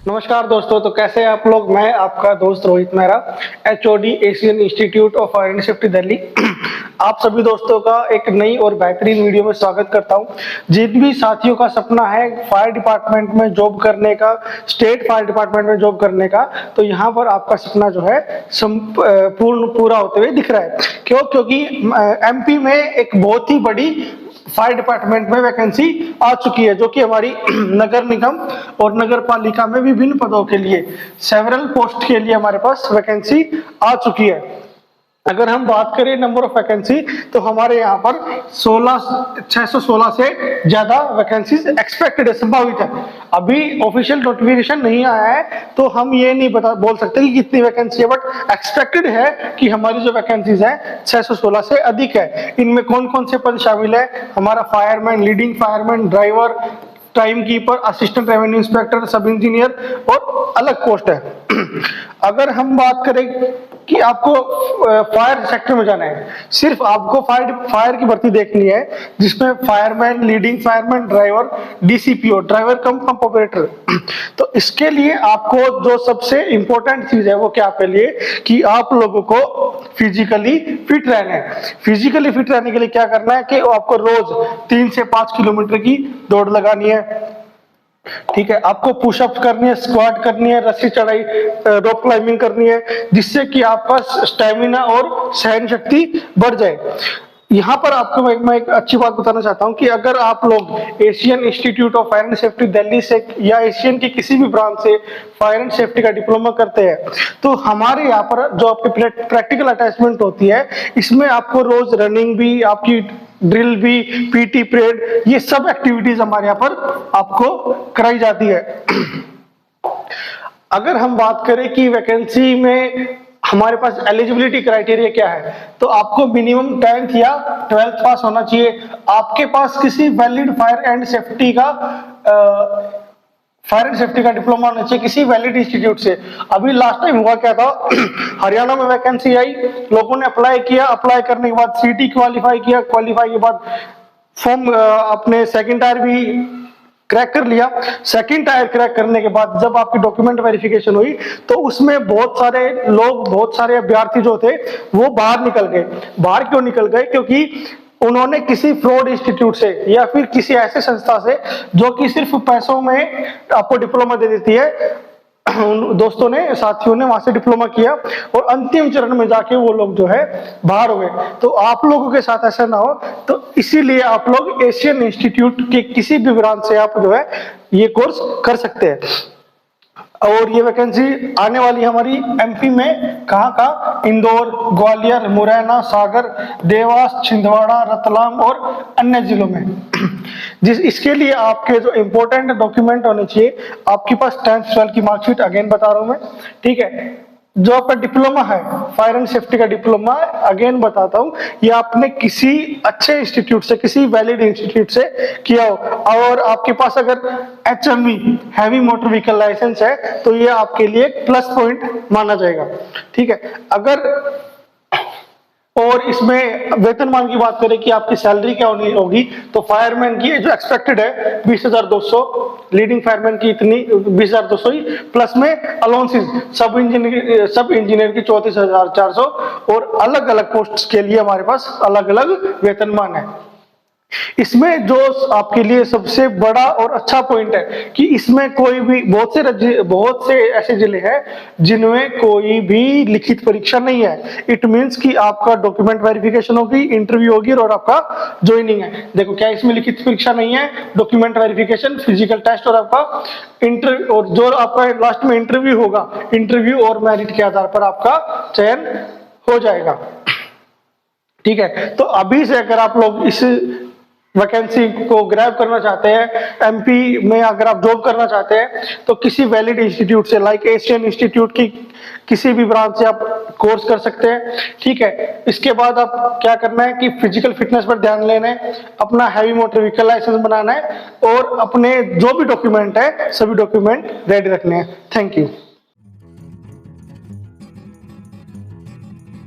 नमस्कार दोस्तों, तो कैसे हैं आप लोग। मैं आपका दोस्त Rohit Mehra, HOD Asian institute of fire and safety Delhi. आप सभी दोस्तों का एक नई और बेहतरीन वीडियो में स्वागत करता हूं। जिन भी साथियों का सपना है फायर डिपार्टमेंट में जॉब करने का, स्टेट फायर डिपार्टमेंट में जॉब करने का, तो यहाँ पर आपका सपना जो है पूरा होते हुए दिख रहा है। क्योंकि MP में एक बहुत ही बड़ी फायर डिपार्टमेंट में वैकेंसी आ चुकी है, जो कि हमारी नगर निगम और नगर पालिका में विभिन्न पदों के लिए सेवरल पोस्ट के लिए हमारे पास वैकेंसी आ चुकी है। अगर हम बात करें नंबर ऑफ वैकेंसी, तो हमारे यहाँ पर 616 से ज्यादा वैकेंसीज एक्सपेक्टेड है, संभावित है। अभी ऑफिशियल नोटिफिकेशन नहीं आया है, तो हम ये नहीं बोल सकते कि कितनी वैकेंसी है, बट एक्सपेक्टेड है कि हमारी जो वैकेंसीज है 616 से अधिक है। इनमें कौन कौन से पद शामिल है? हमारा fireman, leading fireman, driver, time keeper, assistant revenue inspector, सब इंजीनियर और अलग पोस्ट है। अगर हम बात करें कि आपको फायर सेक्टर में जाना है, सिर्फ आपको फायर की भर्ती देखनी है, जिसमें fireman, leading fireman, driver, DCPO, driver कम पंप ऑपरेटर। तो इसके लिए आपको जो सबसे इंपॉर्टेंट चीज है वो क्या आपके लिए, कि आप लोगों को फिजिकली फिट रहना है। फिजिकली फिट रहने के लिए क्या करना है कि आपको रोज 3 से 5 किलोमीटर की दौड़ लगानी है। ठीक है, आपको पुशअप करनी है, स्क्वाट करनी है, रस्सी चढ़ाई, रोप क्लाइंबिंग करनी है, जिससे कि आपका स्टेमिना और सहन शक्ति बढ़ जाए। यहाँ पर आपको मैं एक अच्छी बात बताना चाहता हूँ कि अगर आप लोग Asian institute of fire and safety Delhi से या एशियन की किसी भी ब्रांच से फायर एंड सेफ्टी का डिप्लोमा करते हैं, तो हमारे यहाँ पर जो आपकी प्रैक्टिकल अटैचमेंट होती है, इसमें आपको रोज रनिंग भी, आपकी ड्रिल भी, PT परेड, ये सब एक्टिविटीज हमारे यहाँ पर आपको कराई जाती है। अगर हम बात करें कि वैकेंसी में हमारे पास एलिजिबिलिटी क्राइटेरिया क्या है, तो आपको मिनिमम 10th या 12th पास होना चाहिए। आपके पास किसी वैलिड फायर एंड सेफ्टी का डिप्लोमा होना चाहिए किसी वैलिड इंस्टीट्यूट से। अभी लास्ट टाइम हुआ क्या था, हरियाणा में वैकेंसी आई, लोगों ने अप्लाई किया, अप्लाई करने के बाद CT क्वालिफाई किया, क्वालिफाई के बाद फॉर्म अपने सेकंड टायर भी क्रैक कर लिया। सेकंड टायर क्रैक करने के बाद जब आपकी डॉक्यूमेंट वेरिफिकेशन हुई, तो उसमें बहुत सारे अभ्यर्थी जो थे वो बाहर निकल गए। बाहर क्यों निकल गए? क्योंकि उन्होंने किसी फ्रॉड इंस्टीट्यूट से या फिर किसी ऐसे संस्था से जो कि सिर्फ पैसों में आपको डिप्लोमा दे देती है, उन दोस्तों ने, साथियों ने वहां से डिप्लोमा किया और अंतिम चरण में जाके वो लोग जो है बाहर हो गए। तो आप लोगों के साथ ऐसा ना हो, तो इसीलिए आप लोग एशियन इंस्टीट्यूट के किसी भी ब्रांच से आप जो है ये कोर्स कर सकते हैं। और ये वैकेंसी आने वाली हमारी MP में कहाँ? इंदौर, ग्वालियर, मुरैना, सागर, देवास, छिंदवाड़ा, रतलाम और अन्य जिलों में। इसके लिए आपके जो इंपॉर्टेंट डॉक्यूमेंट होने चाहिए, आपके पास 10th 12th की मार्कशीट, अगेन बता रहा हूं मैं, ठीक है। जो आपका डिप्लोमा है, फायर एंड सेफ्टी का डिप्लोमा, अगेन बताता हूं, ये आपने किसी अच्छे इंस्टीट्यूट से, किसी वैलिड इंस्टीट्यूट से किया हो, और आपके पास अगर HMV, heavy motor vehicle licence है, तो ये आपके लिए प्लस पॉइंट माना जाएगा। ठीक है। अगर और इसमें वेतनमान की बात करें कि आपकी सैलरी क्या होगी, तो फायरमैन की जो एक्सपेक्टेड है 20,200, लीडिंग फायरमैन की इतनी 20,200 ही, प्लस में अलाउंसेस, सब इंजीनियर की 34,400, और अलग अलग पोस्ट के लिए हमारे पास अलग अलग वेतनमान है। इसमें जो आपके लिए सबसे बड़ा और अच्छा पॉइंट है कि इसमें कोई भी, बहुत से ऐसे जिले हैं जिनमें कोई भी लिखित परीक्षा नहीं है। इट मींस कि आपका डॉक्यूमेंट वेरिफिकेशन होगी, इंटरव्यू होगी और आपका ज्वाइनिंग है। देखो क्या इसमें लिखित परीक्षा नहीं है, डॉक्यूमेंट वेरिफिकेशन, फिजिकल टेस्ट और आपका इंटरव्यू, और जो आपका लास्ट में इंटरव्यू होगा, इंटरव्यू और मेरिट के आधार पर आपका चयन हो जाएगा। ठीक है। तो अभी से अगर आप लोग इस वैकेंसी को ग्रैब करना चाहते हैं, MP में अगर आप जॉब करना चाहते हैं, तो किसी वैलिड इंस्टीट्यूट से, लाइक एशियन इंस्टीट्यूट की किसी भी ब्रांच से आप कोर्स कर सकते हैं। ठीक है। इसके बाद आप क्या करना है कि फिजिकल फिटनेस पर ध्यान लेना है, अपना हैवी मोटर व्हीकल लाइसेंस बनाना है, और अपने जो भी डॉक्यूमेंट है सभी डॉक्यूमेंट रेडी रखने हैं। Thank you.